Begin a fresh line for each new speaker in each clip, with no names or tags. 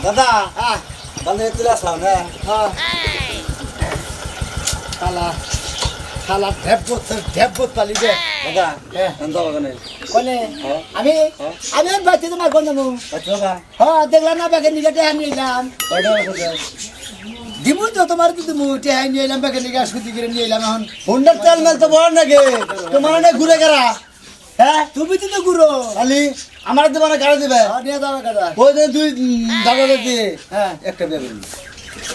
দাদা ভালো তুলে আসলাম না
খালা খালা ঢেপ পালি দে
দাদা
কোনে আমি আমি বাচ্চা তোমার কোন জানো হ্যাঁ দেখলাম না ব্যাগে নিয়ে নিলাম দিমু তো তোমার কিন্তু মুটে হাই নিয়ে এলাম ব্যাগে নিয়ে সুদি করে নিয়ে এলাম এখন
হুন্ডার তেল মেল তো বড় নাকি তোমার অনেক ঘুরে গেরা
হ্যাঁ তুমি তো ঘুরো
খালি আমার দোকানে গাড়ি দিবে
নিয়ে যাবে কাদা
ওই দিন তুই দাদা দিয়ে
হ্যাঁ
একটা বিয়ে করবি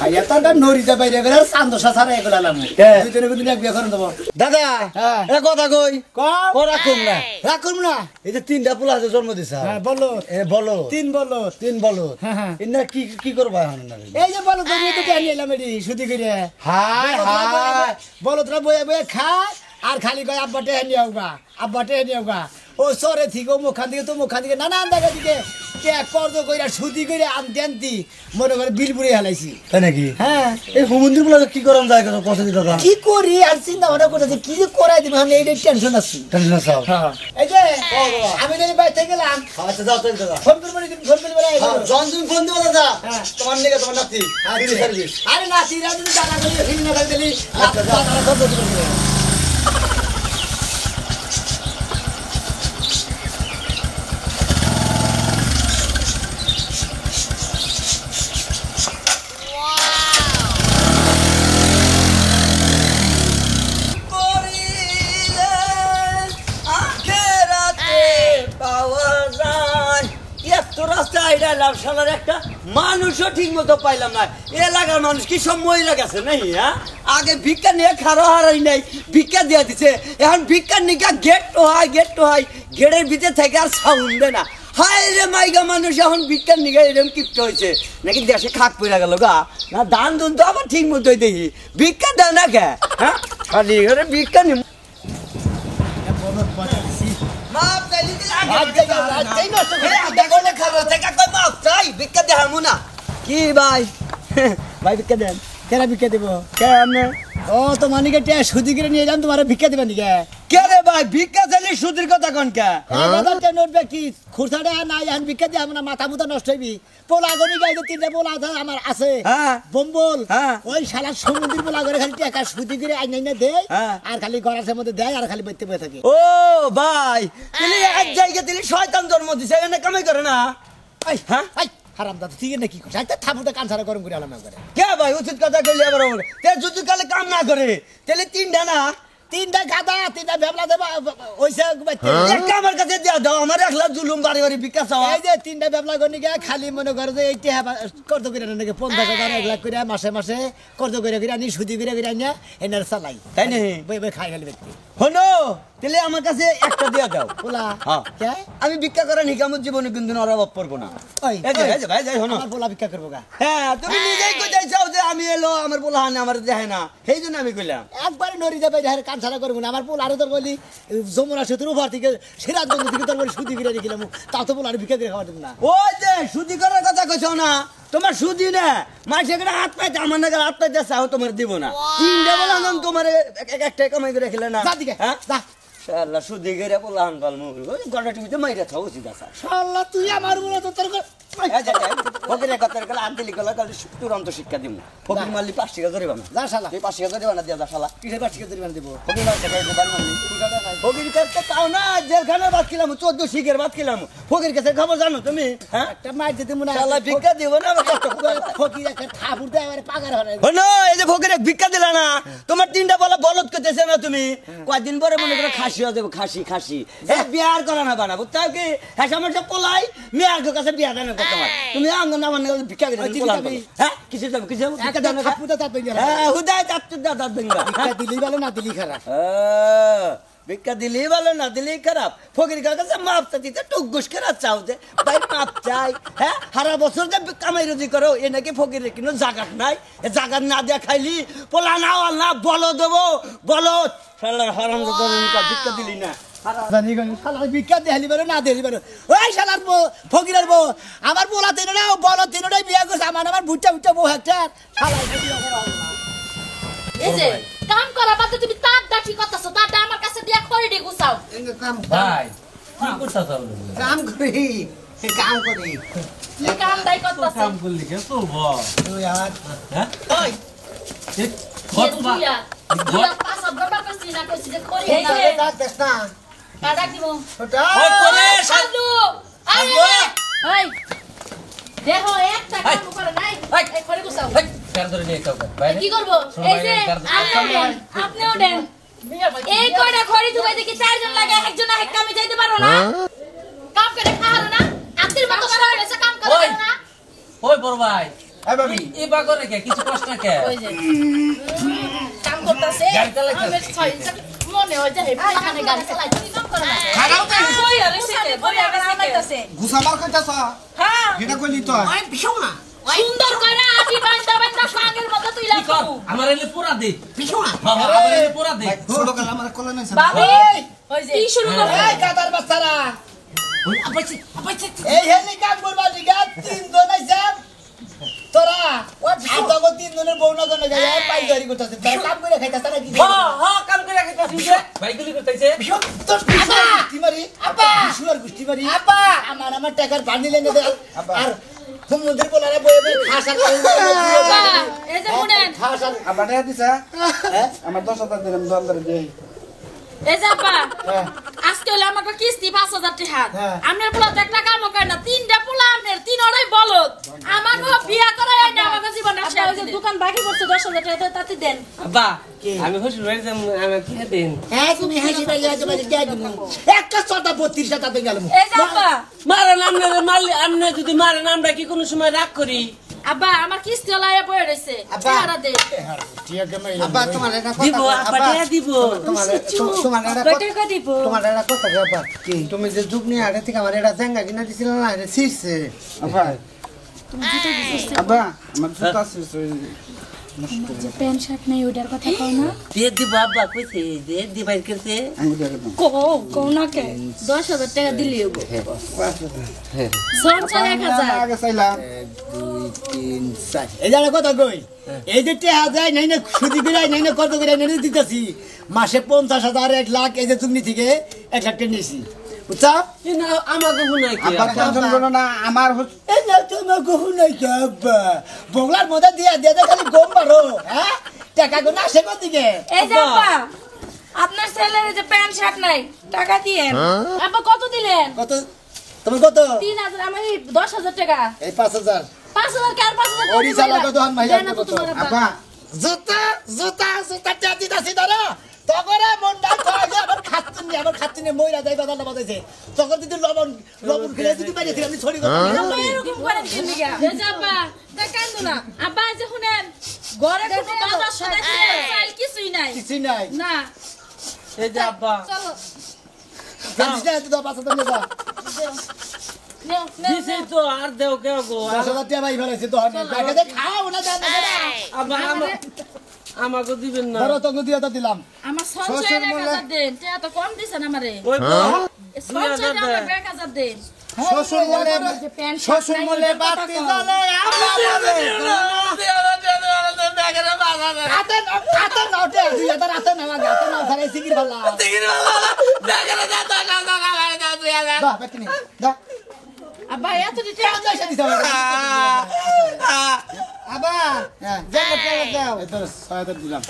ভাইয়া তো নড়িতে বাইরে গেলে সান্দোসা ছাড়া এগুলো আলাম দুই দিন এক বিয়ে করে দেবো
দাদা
হ্যাঁ
এ কথা কই
কম
রাখুন না
রাখুন না
এই যে 3টা পোলা আছে জন্ম দিছা
হ্যাঁ বলো
এ বলো
3 বলো
3 বলো
হ্যাঁ
ইনা কি করবা এখন না
এই যে বলো তুমি তো জানি এলাম এডি সুদি করে
হাই হাই
বলো তোরা বয়ে বয়ে খায় আর খালি কয় আব্বা টেহে নিয়ে আব্বা টেহে নিয়ে ও সরে থেকে মুখান দিকে তো মুখান দিকে নানান জায়গা দিকে কর্জ কইরা সুদি করে আনতে মনে করে বিল বুড়ে হেলাইছি
তাই নাকি
হ্যাঁ
এই হুমন্দির বলা কি করন যায় কথা পছন্দ দাদা
কি করি আর চিন্তা ভাবনা করতেছি কি যে করাই দিবে আমি এইটাই টেনশন আছি
টেনশন আছে
এই যে আমি যদি বাইরে গেলাম
আচ্ছা যাও তাই দাদা
ফোন করবো ফোন করবো
জন তুমি ফোন দিও দাদা
হ্যাঁ
তোমার নিকে তোমার নাতি সার্ভিস
আরে নাতিরা যদি টাকা করে ফিরে না দিলি
একটা মানুষও ঠিক মতো পাইলাম না এলাকার মানুষ কি সব মহিলা গেছে নাই হ্যাঁ আগে ভিক্ষা নিয়ে খারো হারাই নাই ভিক্ষা দিয়ে দিছে এখন ভিক্ষা নিকা গেট তো হয় গেটের ভিতরে থেকে আর সাউন্ড দেয় না হায় রে মাইগা মানুষ এখন ভিক্ষার নিকা এরকম কিপ্ট হয়েছে নাকি দেশে খাক পড়ে গেল গা না ধান ধুন তো আবার ঠিক মতোই দেখি ভিক্ষা দেয় না কে হ্যাঁ খালি ঘরে ভিক্ষা নি কি ভাই ভাই ভিক্ষা দেন
কেন ভিক্ষা দেবো
কেমনে
ও তো মানিকে সুদি করে নিয়ে এলাম তোমার ভিক্ষা দেবেন নিকে
কে রে ভাই ভিক্ষা চাইলে সুদের কথা কোন কে
নোট ব্যক্তি খুরসাটা নাই এখন ভিক্ষা দিয়ে আমার মাথা মুথা নষ্ট হইবি পোলা গনি গাইতে 3টা পোলা আমার আছে বম্বল ওই শালা সমুদ্রের পোলা করে খালি টাকা সুদি করে আইনা দেয় আর খালি গরাসের মধ্যে দেয় আর খালি বাইতে বসে থাকে
ও ভাই তুমি এক জায়গায় তুমি শয়তান জন্ম দিছে এখানে কামাই করে না
হ্যাঁ হারাম দাদা ঠিক না কি করছে থাপুটা কানসারা গরম করে আলাম করে
কে ভাই উচিত কথা কইলে আবার তে যদি কালে কাম না করে তাহলে 3টা না
3টা গাদা 3টা ভেবলা দেবা ওইসা
একটা আমার কাছে দিয়া দাও আমার একলা জুলুম বাড়ি বাড়ি বিকাশ চাওয়া
এই যে 3টা ভেবলা গনি গা খালি মনে করে যে এইটা কর্জ করে নাকি 50,000 1 লাখ করে মাসে কর্জ করে আনি সুদি করে আনি এনার চালাই
তাই না
বই বই খাই গেল ব্যক্তি
হনো তাহলে আমার কাছে একটা দিয়া দাও
পোলা
কে আমি ভিক্ষা করা নিকামত জীবনে কিন্তু অভাব পড়বো না
ওই
এই যে ভাই যাই হনো
আমার পোলা ভিক্ষা করবো গা
হ্যাঁ তুমি নিজেই কইতে চাও যে আমি এলো আমার পোলা হানে আমার দেখে না সেই জন্য আমি কইলাম
একবারে নড়ি যাবে কানসারা করবো না আমার পোলা আরো তোর বলি যমুনা সেতুর উপর থেকে সিরাজগঞ্জ থেকে তোর বলি সুদি করে রেখেলাম তাও তো পোলা আর ভিক্ষা দিয়ে খাওয়া দেবো না
ওই যে সুদি করার কথা কইছো না তোমার সুদি না মাসে করে হাত পাইতে আমার নাকি হাত পাইতে চাও তোমার দিব না 3টা বলা নাম তোমার একটা কামাই করে খেলে না
হ্যাঁ যা
শালা সুদি করে পোলা হান পাল মুখ গড়া টিভিতে মাইরা থাও উচিত আছে
শালা তুই আমার বলে তো তোর
ফকিরের কথার গেলে আন্তিলি গলা গেলে তুরন্ত শিক্ষা দিব ফকির মারলি 5 টাকা ধরে বানা
যা শালা
তুই 5 টাকা ধরে বানা দিয়া যা শালা
কিসে 5 টাকা ধরে দেবো
ফকির মারতে পারবো বান মারলি ফকির কাছে তাও না জেলখানে ভাত খেলাম 14 শিখের ভাত খেলাম ফকির কাছে খবর জানো তুমি হ্যাঁ
একটা মার দিতে মনে
শালা ভিক্ষা দিব না
ফকির একটা থাপুর দেয় আবার পাগার হয়
হলো এই যে ফকিরে ভিক্ষা দিলা না তোমার 3টা বলা বলদ করতেছে না তুমি কয়দিন পরে মনে করে খাসি হয়ে যাবে খাসি হ্যাঁ বিয়ার করা না বানাবো তাও কি হ্যাঁ আমার সব পোলাই মেয়ের কাছে বিয়া দেন তোমার তুমি আঙ্গন আমার ভিক্ষা করে হ্যাঁ কিছু যাবে কিছু ভিক্ষা দেন
থাপুটা তাপ পেঙ্গা
হ্যাঁ হুদায় তাপ দাঁত ভেঙ্গা
ভিক্ষা দিলি ভালো না দিলি খারাপ
ভিক্ষা দিলেই ভালো না দিলেই খারাপ ফকির কাছে মাপ চাইতে টুকুস করে চাও যে ভাই মাপ চাই হ্যাঁ সারা বছর যে কামাই রুজি করো এ নাকি ফকিরের কিন্তু জাগাত নাই জাগাত না দিয়া খাইলি পোলা না না বলো দেবো বলো হারাম ভিক্ষা দিলি না
ভিক্ষা দেখালি পারো না দেখালি পারো ওই শালার ফকিরের বউ আমার পোলা 3টা বলো 3টাই বিয়ে করছে আমার ভুট্টা বউ একটা
এই যে কাম করা বাদে তুমি তার ডাকি করতেছো তারটা আমার কাছে দিয়া করে দি গুছাও
ভাই কি করছাস
কাম করি কাম করি
কি কাম দাই করতাছে
কাম করলি কে তো
তুই আর
হ্যাঁ
ওই
দুইয়া পাঁচ বারবার কইছি না কইছি যে করি
এই
না
যে ডাক দেখ না
কাটা দিব
ওটা
ওই করে
সালু আরে ওই দেখো একটা কাম করে নাই এই করে গুছাও
কার ধরে নিয়ে কাউ বাইরে
কি করব এই যে আপনিও দেন এই কয়টা খড়ি দুবাই দেখি চারজন লাগে একজন এক কামে যাইতে পারো না কাম করে খাহারো না আত্মীর মতো সবাই এসে কাম করে না
ওই বড় ভাই
এই বাবি
এই বাগরে কে কিছু কষ্ট না কে
ওই যে কাম করতেছে
গাড়ি চালাইছে।
আমি ছয় মনে হয় যে এখানে গাড়ি চালাইছে কাম করে না
খারাপ তো
ওই আরে সেটে বই আরে আমাইতাছে
ঘুষাবার কইতাছ
হ্যাঁ
এটা কইলি তো ওই বিশু না
সুন্দর করে আটি বান্দা বান্দা সাঙ্গের মতো তুই
কি কর
লাগু
আমার এলে পুরা দে
বিশু না
আমার এলে পুরা দে
ছোট কাল আমার কোলে নাই
বাবি ওই যে কি শুরু করবে
এই কাদার বাচ্চারা
ওই আপাইছে
এই হেলি কাম করবা দিগা তিন জন আইছে তোরা ওই আদাগো তিন জনের বউনা জনে যায় পাই ধরি করতেছে তার কাম করে খাইতাছ না কি
কাম করে রাখতে আছে বাইগুলি করতেছে
বিশু তোর গুষ্টি মারি আপা বিশু আর গুষ্টি মারি আপা আমার টাকার বান্ডি লেনে দে আর সমুদ্রের বলারে বয়ে বয়ে খাসার
বাবা এই যে শুনেন
খাসার
আবার টাকা দিছা আমার 10,000 দিলাম দোকানদারে দেই
এই যে আপা আজকে হলো আমাকে কিস্তি 5,000 টাকা
হ্যাঁ।
আমার পোলা তো একটা কামও করে না তিনটা পোলা আপনার তিন ওরাই বলদ আমার বিয়া করে আইনা আমাকে জীবনটা শেষ ওই যে দোকান বাকি করছে 10,000 টাকা তাতে দেন
আব্বা আমি হসুর বাড়ি যাম আমি কি দেন
হ্যাঁ তুমি হাসি বাড়ি যাইতে পারি যাই তুমি একটা ছটা 32 টাকা গেল
এই যে আপা
মারা নাম মারলে আমনে যদি মারেন আমরা কি কোনো সময় রাগ করি
আব্বা আমার কিস্তি লাইয়া বয়ে রইছে চেহারা দে
আব্বা তোমার এটা
দিব আব্বা টাকা দিব
তোমার এটা
কত টাকা দিব
তোমার এটা কথা আব্বা কি তুমি যে যুগ নিয়ে আগে থেকে আমার এটা জাঙ্গা কিনা দিছিল না এটা ছিড়ছে
আব্বা আব্বা আমার জুতা শেষ
যে প্যান্ট শার্ট নাই ওটার কথা কও না
দিয়ে দিব আব্বা কইছে দে দিবাই করতে
আমি দেখে দাম
কও না কে 10,000 টাকা দিলি হবো সঞ্চয় 1,000
আগে চাইলাম
2 3 4 এই জায়গা কথা কই এই যে টেহা যায় নাই না সুদি করে নাই না কত করে নেনে দিতেছি মাসে 50,000 1 লাখ এই যে তুমি থেকে 1 লাখ টাকা নিছি বুঝছো
না আমাকে গুনাই কি
আব্বা টেনশন করো না আমার
এই না তোমার গহু নাই কি আব্বা বংলার মধ্যে দিয়া দিয়া খালি গম পারো হ্যাঁ টাকা গো না সে দিকে
এই যে আব্বা আপনার ছেলের যে প্যান্ট শার্ট নাই টাকা দিয়েন আব্বা কত দিলেন
কত তোমার কত
3,000 আমি 10,000 টাকা
এই 5,000
5,000 কে আর 5,000
ওরি চালা কত হান ভাই
দেন না তো তোমার আব্বা
আব্বা
জুতা জুতা জুতা চাতি দাসি ধরো তগরে মন্ডা কয় আমার খাচ্ছিনি মইরা যাই বাজার বাজাইছে তখন যদি লবণ লবণ খেলে যদি বাইরে আমি ছড়ি কথা
আব্বা এরকম করেন কেন লিগা এই যে আব্বা তা কান্দো না আব্বা এই যে শুনেন ঘরে কোনো বাজার সদাই চাল কিছুই নাই
কিছু নাই
না
এই যে আব্বা
চলো
জানিস না তো বাচ্চা তুমি যা
নেও
দিছে তো আর দেও কে গো
10,000 টাকা ভাই ফেলাইছে তো আমি টাকা দিয়ে খাও না জানা
আব্বা আমাকে দিবেন না
ধরো তোকে দিয়ে তো দিলাম
আমার সঞ্চয় 1,000 দেন তে এত কম দিছেন আমারে
ওই
সঞ্চয় আমার 1,000 দেন
শ্বশুর বলে
যে প্যান্ট
শ্বশুর বলে বাতি জ্বলে আব্বা বলে হাতে নাওটে 2000 হাতে নাও হাতে নাও ধরে সিগির ভালা দা বেকনি দা
আব্বা এত দিতে
পয়সা দিতে হবে আবা যাও যাও এটা 6,000 দিলাম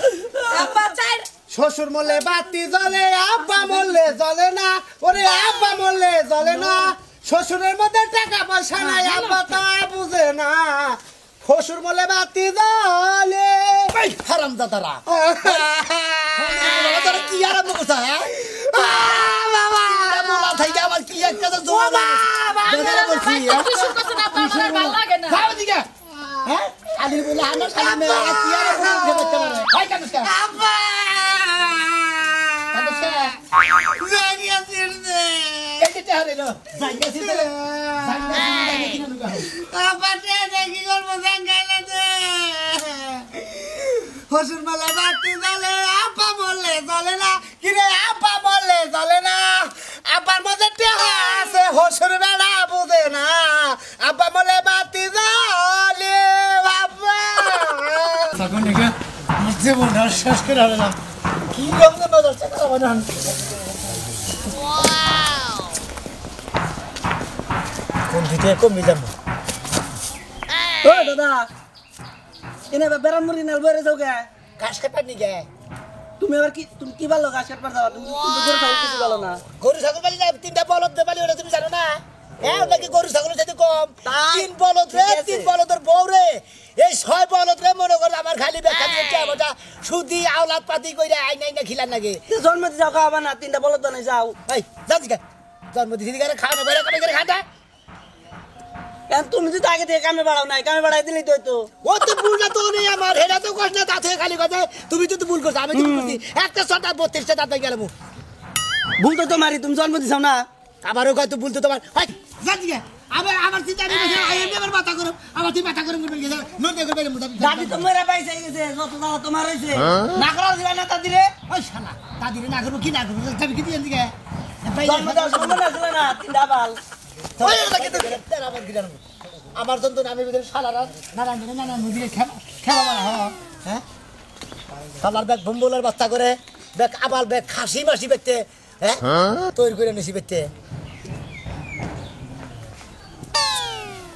আব্বা চাই
শ্বশুর মরলে বাতি জ্বলে আব্বা মরলে জ্বলে না ওরে আব্বা মরলে জ্বলে না শ্বশুরের মধ্যে টাকা পয়সা নাই আব্বা তা বুঝে না শ্বশুর মরলে বাতি জ্বলে হারাম দাদারা তোরা কি আরম্ভ করছ বাবা বলা থাকি আমার কি একটা জোয়া দাদা বলছি
কিছু কথা না আব্বা আমার ভালো লাগে না
খাও দিকে হ্যাঁ আদি বলে আমার সামনে মে কি আরম্ভ করতে পারে হাই কানুস আব্বা জানিয়া সিরদে কেটে হারে না জানিয়া সিরদে আপাতে দেখি করব জাঙ্গাইলে দে হসুর মালা বাতি জ্বলে আপা মরলে জ্বলে না কিরে আপা মরলে জ্বলে না আপার মধ্যে টেহা আছে হসুর বেড়া বুঝে না আপা মরলে বাতি জ্বলে বাবা তখন দেখে জীবন শেষ করে হলো না কি রকম বাজার চাকা বানান কোন বুদ্ধিতে কমে যাবো
ও দাদা এনে বেড়ান মুড়ি নাল বেড়ে যাও গে
ঘাস কাটার নিগে
তুমি আবার কি তুমি কি ভালো ঘাস কাটবার যাও তুমি গরু ছাগল কিছু ভালো না
গরু ছাগল পালি না 3টা বলদ দে পালি ওটা তুমি জানো না হ্যাঁ নাকি গরু ছাগলের সাথে কম 3 বলদ রে 3 বলদের বউ রে এই 6 বলদ রে মনে কর আমার খালি ব্যাখ্যা দিতে আমাটা সুদি আওলাদ পাতি কইরা আইনাই না খিলান লাগে
জন্ম দি যাও খাওয়া না 3টা বলদ বানাই যাও
এই যাচ্ছি কা জন্ম দিদি করে খাওয়া না বাইরে করে খাটা
কেন তুমি যদি আগে থেকে কামে বাড়াও নাই কামে বাড়াই দিলেই তো হইতো
ও তো ভুলটা তো নেই আমার হেডা তো কষ্ট না তাতে খালি কথা তুমি তো ভুল করছো আমি তো ভুল করছি একটা ছটা 32টা দাঁত গেলাম
ভুল তো তোমারই তুমি জন্ম দিছাও না
আবারও কয় তো ভুল তো তোমার হাই যাচ্ছি কা আবার আমার চিন্তা নেই আমি আবার মাথা করো আমার তুই মাথা করো বলবে গেছে নদে করবে
দাদি তো মেরা পাইছে গেছে যত দাদা তোমার হইছে না করা দিলা না দাদিরে
ওই শালা দাদিরে না করবো কি না করবো তুমি কি দিয়ে দিকে
জন্ম দেওয়ার সম্মান আছে না 3টা বাল
ওই লাগে তো তেরা আমার কি জানো আমার জন্য আমি বলি শালারা নানা মুদিরে খেলা মারা হ্যাঁ শালার ব্যাগ বম্বলার বাস্তা করে ব্যাগ আবার ব্যাগ খাসি মাসি বেচতে হ্যাঁ তৈরি করে নিছি বেচতে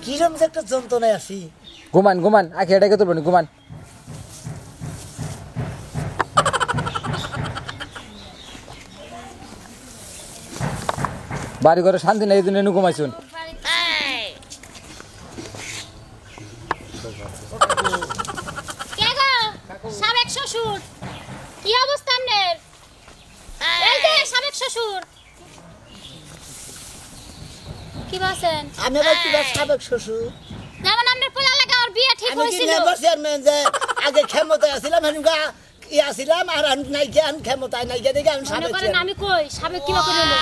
কিরম যে একটা যন্ত্রণায় আছি
ঘুমান ঘুমান আখি এটাকে তুলবেন ঘুমান বাড়ি ঘরে শান্তি নেই এই জন্য ঘুমাইছুন
কে গো সাবেক শ্বশুর কি অবস্থা আপনার এই যে সাবেক শ্বশুর কি বলছেন
আমি আবার কি সাবেক শ্বশুর
যেমন আপনার পোলা লাগা আর বিয়ে ঠিক
আমি কি
হয়েছিল
নেবার চেয়ারম্যান যে আগে ক্ষমতায় আসছিলাম হেনুকা ই আসছিলাম আর নাই কে আমি ক্ষমতায় নাই কে দেখে আমি
মনে
সাবেক
করেন আমি কই সাবেক কিবা করে নিল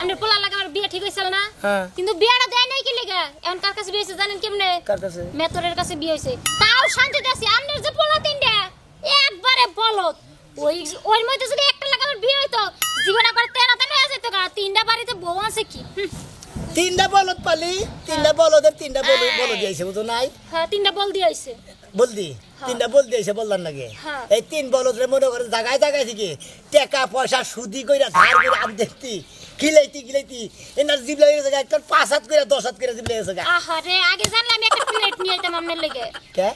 আপনার পোলা লাগা আর বিয়ে ঠিক হয়েছিল না
হ্যাঁ।
কিন্তু বিয়েটা দেয় নাই কি লেগা এখন কার কাছে বিয়ে হয়েছে জানেন কেমনে
কার কাছে
মেতরের কাছে বিয়ে হয়েছে তাও শান্তিতে আছি আপনার যে পোলা তিনটা একবারে বলত ওই ওর মধ্যে যদি একটা লাগা আমার বিয়ে হইতো জীবনে করে 13টা হয়ে যেত গা 3টা বাড়িতে বউ আছে কি
3টা বলদ পালি 3টা বলদের 3টা বলদ দিয়েছে বুঝো নাই
হ্যাঁ 3টা বল দিয়ে আইছে
বলদি 3টা বল দিয়েছে বললাম নাকি
হ্যাঁ।
এই 3 বলদরে মনে করে জায়গায় জায়গায় থেকে টাকা পয়সা সুদি কইরা ধার করে আন দেখতি খিলাইতি এনার জিবলা হয়ে জায়গা একটা 5 হাত করে 10 হাত করে জিবলা হয়ে জায়গা
আহারে আগে জানলাম একটা প্লেট নিয়ে আইতাম আপনার লেগে
কে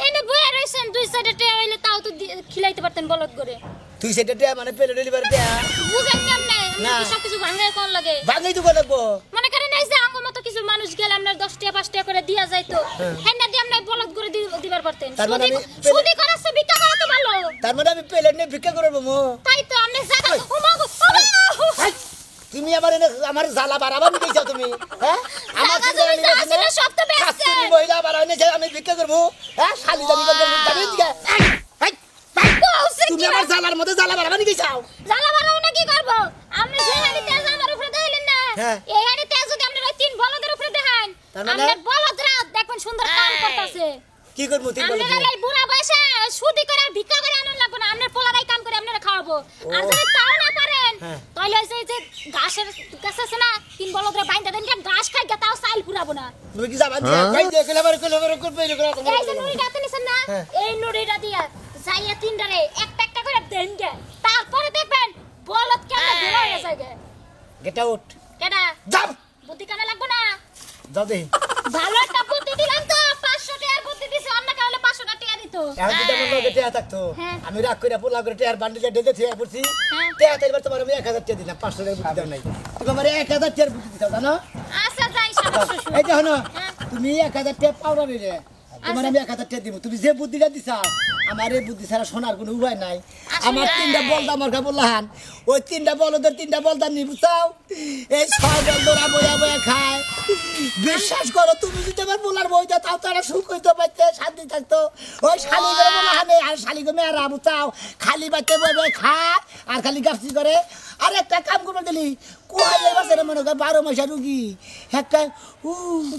এনে বইয়া রইছেন দুই সাইডে টে হইলে তাও তো খিলাইতে পারতেন বলদ করে
তুই সেটা টিয়া মানে পেলে ডেলিভারি দেয়া
বুঝেন কেমনে
না।
আপনি সব কিছু ভাঙায় কোন লাগে
ভাঙাই তো লাগবো
মনে করেন এই যে আঙ্গ মতো কিছু মানুষ গেলে আপনার 10 টাকা 5 টাকা করে দিয়া যাইতো হ্যাঁ না দিয়ে আপনার বলদ করে দিবার পারতেন
তার মানে আমি
সুদি করার সব ভিক্ষা করা তো ভালো
তার মানে আমি পেলে নিয়ে ভিক্ষা করবো মো
তাই তো আপনি জায়গা ওমাগো
হাই, তুমি আমার জ্বালা বাড়াবার নিয়েছো তুমি হ্যাঁ আমার
জায়গা জমি যা ছিল সব তো বেচছে
কাস্তুরি মহিলা বাড়াই নিয়ে আমি ভিক্ষা করবো হ্যাঁ শালি জানি করবো যাবে দিকে তুমি আমার জ্বালার মধ্যে জ্বালা বাড়াবার নিয়ে যাও
জ্বালা বাড়াও না কি করব আপনি যে হানি তেজ আমার উপরে দেখাইলেন না
হ্যাঁ।
এই হানি তেজ যদি আপনি ওই 3 বলদের উপরে দেখান
তার মানে?
আপনার বলদরা দেখবেন সুন্দর কাম করতেছে
কি করবো তুই বলো
আপনারা এই বুড়া বয়সে সুদি করে আর ভিক্ষা করে আনন লাগবে না আপনার পোলারাই কাম করে আপনারা খাওয়াবো আর যদি তাও না পারেন
হ্যাঁ।
তাহলে ওই যে ঘাসের গাছ আছে না 3 বলদরা বাইন্দা দেন ঘাস খাই তাও চাইল পুরাবো না
তুমি কি যাবা দিয়া কই দিয়ে কইলাবার করবে
এই যে নুড়িটা নিছেন না
হ্যাঁ।
এই নুড়িটা দিয়া যাইয়া 3টারে একটা একটা করে দেন গে তারপরে দেখবেন বলদ কেমন দূর হয়ে যায়
গেট আউট
কেডা
যাও
বুদ্ধি কামে লাগবে না
যাও দে
ভালো একটা বুদ্ধি দিলাম তো 500 টাকার বুদ্ধি দিছে অন্য কাউলে 500 টাকা দিত
এখন যদি আমার লগে টিয়া থাকতো
হ্যাঁ।
আমি রাগ করে পোলা করে টিয়ার বান্ডিলে ডেলে থিয়া পড়ছি
হ্যাঁ।
টিয়া তাইবার তোমার আমি 1000 টাকা দিলাম 500 টাকা বুদ্ধি দাও নাই তুমি আমার 1000 টাকার বুদ্ধি দিতাও জানো
আচ্ছা যাই সব শ্বশুর
এই দেখো না
হ্যাঁ।
তুমি 1000 টাকা পাওয়া নিলে তোমার আমি 1000 টাকা দিব তুমি যে বুদ্ধিটা দিছাও আমার এই বুদ্ধি ছাড়া শোনার কোনো উপায় নাই আমার 3টা বলদা আমার কা বললাম ওই 3টা বলদের 3টা বলদা নি বুঝাও এই 6 বলদরা বয়া বয়া খায় বিশ্বাস করো তুমি যদি আমার বলার বইটা তাও তারা সুখ হইতে পারতে শান্তি থাকতো ওই শালি করে বলা হানে আর শালি গো মেয়েরা বুঝাও খালি বাচ্চা বয়া বয়া খায় আর খালি গাফসি করে আর একটা কাম করবে দিলি কোয়াই বাসের মনে কর 12 মাসের রুগী একটা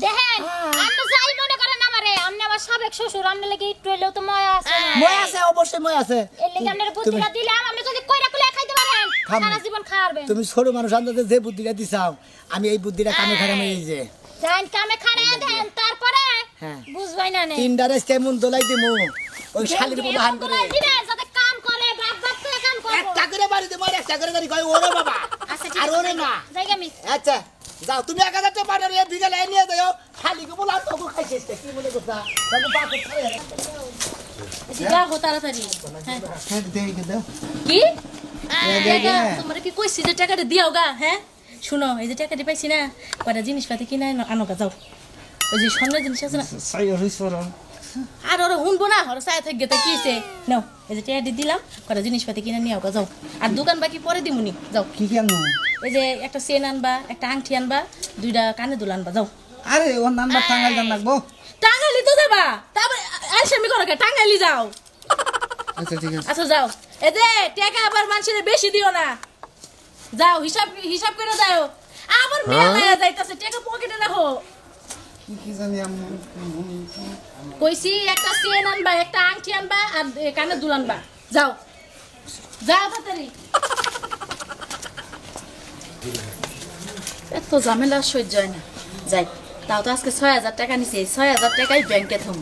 দেখেন আপনি যাই মনে করেন আমারে আপনি আমার সাবেক শ্বশুর আপনি লাগি একটু হইলেও তো ময়া আছে না
মই আছে অবশ্যই মই আছে
এর লাগি আপনার বুদ্ধিটা দিলাম আপনি যদি কইরা কুলে খাইতে পারেন
খাবো।
সারা জীবন খাওয়াবেন
তুমি ছোট মানুষ আন্দাজে যে বুদ্ধিটা দিছাও আমি এই বুদ্ধিটা কামে খারামে এই যে
জান কামে খাড়ায় দেন তারপরে
হ্যাঁ।
বুঝবাই না নে
তিনটা রেস কেমন দোলাই দিমু ওই শালির বলা হান করে
যাতে কাম করে বাপ বাপ করে কাম করব
একটা করে বাড়ি দে মার একটা করে গাড়ি কই ওরে বাবা
আচ্ছা ঠিক
আর
আছে
ওরে না
যাই আমি
আচ্ছা যাও তুমি 1000 টাকা পাঠালে বিকেলে নিয়ে যাও খালি কো বলা তো খাইছিস কি মনে করছা তাহলে বাপ
যা হো তাড়াতাড়ি হ্যাঁ
হ্যাঁ দেই কে দাও
কি টাকা তোমরা কি কইছি যে টাকাটা দিও গা হ্যাঁ শুনো এই যে টাকাটা পাইছি না কয়টা জিনিসপাতি কিনা আনো গা যাও ওই যে স্বর্ণের জিনিস আছে না
সাই হইছ পড়া
আর ওরা শুনবো না ওরা চায় থাকবে তো কি হয়েছে নাও এই যে টাকা দিলাম কয়টা জিনিসপাতি কিনে নিয়ে গা যাও আর দোকান বাকি পরে দিমুনি যাও
কি কেন
এই যে একটা চেন আনবা একটা আংটি আনবা 2টা কানে দুল আনবা যাও
আরে ও নাম্বার টাঙ্গাইল জান লাগবো
টাঙ্গাইলি তো যাবা তারপর আলসামি করো কে টাঙ্গাইলি যাও
আচ্ছা ঠিক আছে
আচ্ছা যাও এই যে টাকা আবার মানুষের বেশি দিও না যাও হিসাব করে দাও আবার মেয়ে মায়া যাইতাছে টাকা পকেটে রাখো
কি জানি আমি
কইছি একটা চেন আনবা একটা আংটি আনবা আর কানে দুল আনবা যাও যাও তাড়াতাড়ি এত ঝামেলা সহ্য হয় না যাই তাও তো আজকে 6000 টাকা নিছে 6000 টাকাই ব্যাংকে থম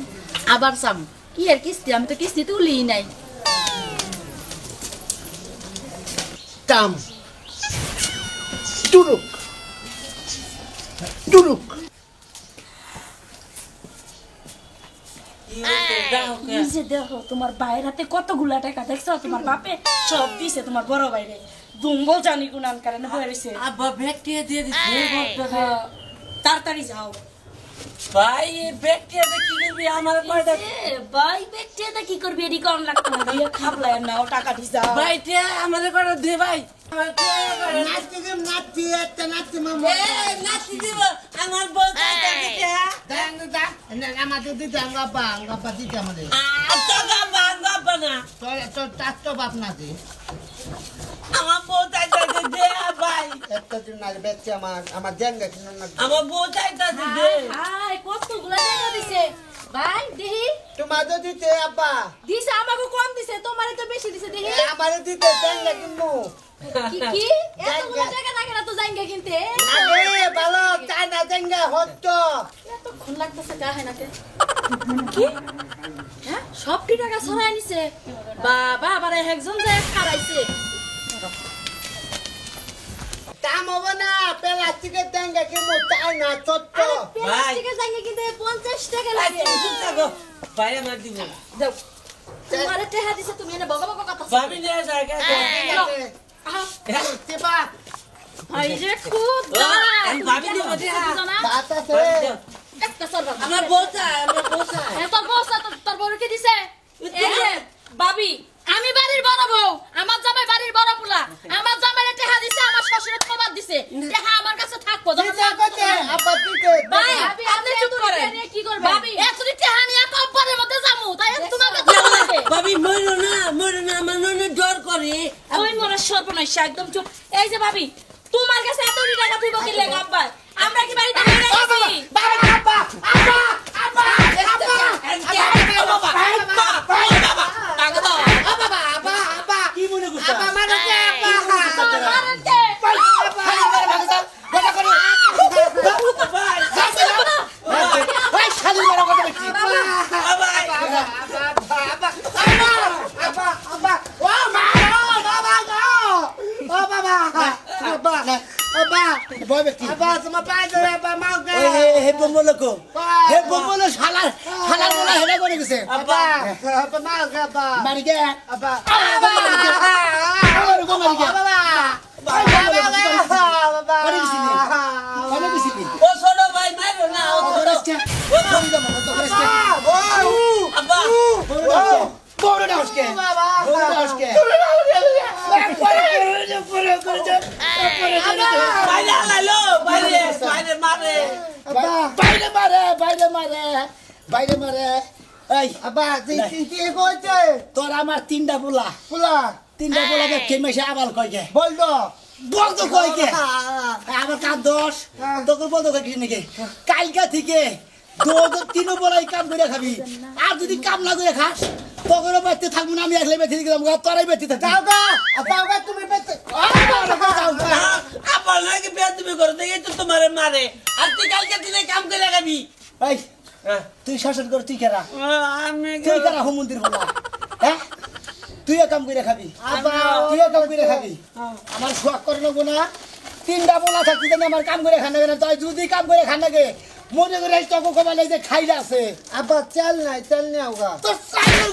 আবার চাম কি আর কিস্তি আমি তো কিস্তি তুলি নাই
টাম টুরুক
নিজে দেখো তোমার ভাইয়ের হাতে কতগুলা টাকা দেখছো তোমার বাপে সব দিছে তোমার বড় ভাইরে দুম্বল জানি গুনান কারণে হয়ে রয়েছে
আব্বা ব্যাগটিয়া দিয়ে দিছে
তাড়াতাড়ি যাও
ভাই এই ব্যাগটিয়া কি করবি আমার কয়টা
ভাই ব্যক্তিটা কি করবি এডি কম লাগতো না দিয়ে খাবলাই না ও টাকা দিছ যাও
ভাইটিয়া আমাদের কয়টা দে ভাই আমার
নাচতে একটা নাচতে মামা
নাচি দিব আমার বউ চাইতে দিতে
আমাদের দিতে আঙ্গাপা দিতে আমাদের
টাকা বাঙ্গা বানা
তোর টাকটো বাপ না দে
আমার বউ চাইতে দে ভাই
একটা দিন না বেচছে আমার জেঙ্গা কিনো না
আমার বউ চাইতে দে
হাই কতগুলা টাকা দিছে ভাই দেহি
তোমাদের দিতে আব্বা
দিছে আমাকে কম দিছে তোমারে তো বেশি দিছে দেহি
আমারে দিতে জেঙ্গা কিনো
কি এতগুলা টাকা লাগে না তো জাইঙ্গা কিনতে
আরে ভালো চাই না জেঙ্গা হতো
এত খুন লাগতেছে কাহে নাকে কি হ্যাঁ সবটি টাকা ছড়াই নিছে বাবা আবার একজন যে খারাইছে
দাম হবে না প্লাস্টিকের জেঙ্গা কিনো চাই না ছোট্ট
প্লাস্টিকের জাইঙ্গা কিনতে 50 টাকা লাগে
ভাই আমার দিব
দাও তোমারে টাকা দিছে তুমি এনে বগা বগা কথা
ভাবি নিয়ে যায়
তেবা
ভাই রে খুব দাম
ভাবি দিব
বাতাসে
একটা সরবা
আমার বউ চাই আমার বউ চাই
তোর বউ তোর বউ কে দিছে এই যে বাবি আমি বাড়ির বড় বউ আমার জামাই বাড়ির বড় পুলা আমার জামাইরে টাকা দিছে আমার শ্বশুরের খবর দিছে টাকা আমার কাছে থাকবো
আব্বা দিতে
ভাই আপনি চুপ করেন কি করবেন ভাবি এতরি টাকা নিয়ে কম্পানের মধ্যে যামু তাই তোমাকে
ভাবি মরো না আমার ননে ডর করে
ওই মোরা সর্বনাশ একদম চুপ এই যে ভাবি তোমার কাছে এতরি টাকা তুই বকি লেগ আব্বা আমরা কি বাড়িতে গেছি
কি মনে করছ
হে বম্বল কো হে বম্বল শালার বলা হেডা করে গেছে মারি গে
ও ছোট ভাই মারো না ও ছোট আব্বা বাইরে লালো বাইরে বাইরে মারে
বাইরে মারে এই আব্বা কি কইছে তোর আমার তিনটা পোলা তিনটা পোলা কে মেশে আবাল কইকে বলতো কইকে আমার কাম দোষ তোকে বলতো কই নাকি কালকা থেকে তিনও বলাই কাম করে খাবি আর যদি কাম না করে খাস তখন বেঁচতে থাকবো না আমি আসলে বেঁচে গেলাম তোরাই বেঁচে থাকবি তুমি
আপনার নাকি বেয়াদবি করে দেখে তো তোমার মারে আর তুই কালকে দিনে কাম করে খাবি
এই তুই শাসন কর তুই কেরা
আমি
তুই কেরা হোম মন্দির বলা হ্যাঁ তুইও কাম করে খাবি তুইও কাম করে খাবি আমার শোয়াক করে নেবো না তিনটা পোলা থাকতে জানি আমার কাম করে খান লাগে না তাই যদি কাম করে খান লাগে মনে করে তখন কমালে যে খাইলে আছে
আব্বা চাল নাই চাল নিয়ে আওগা
তোর চালের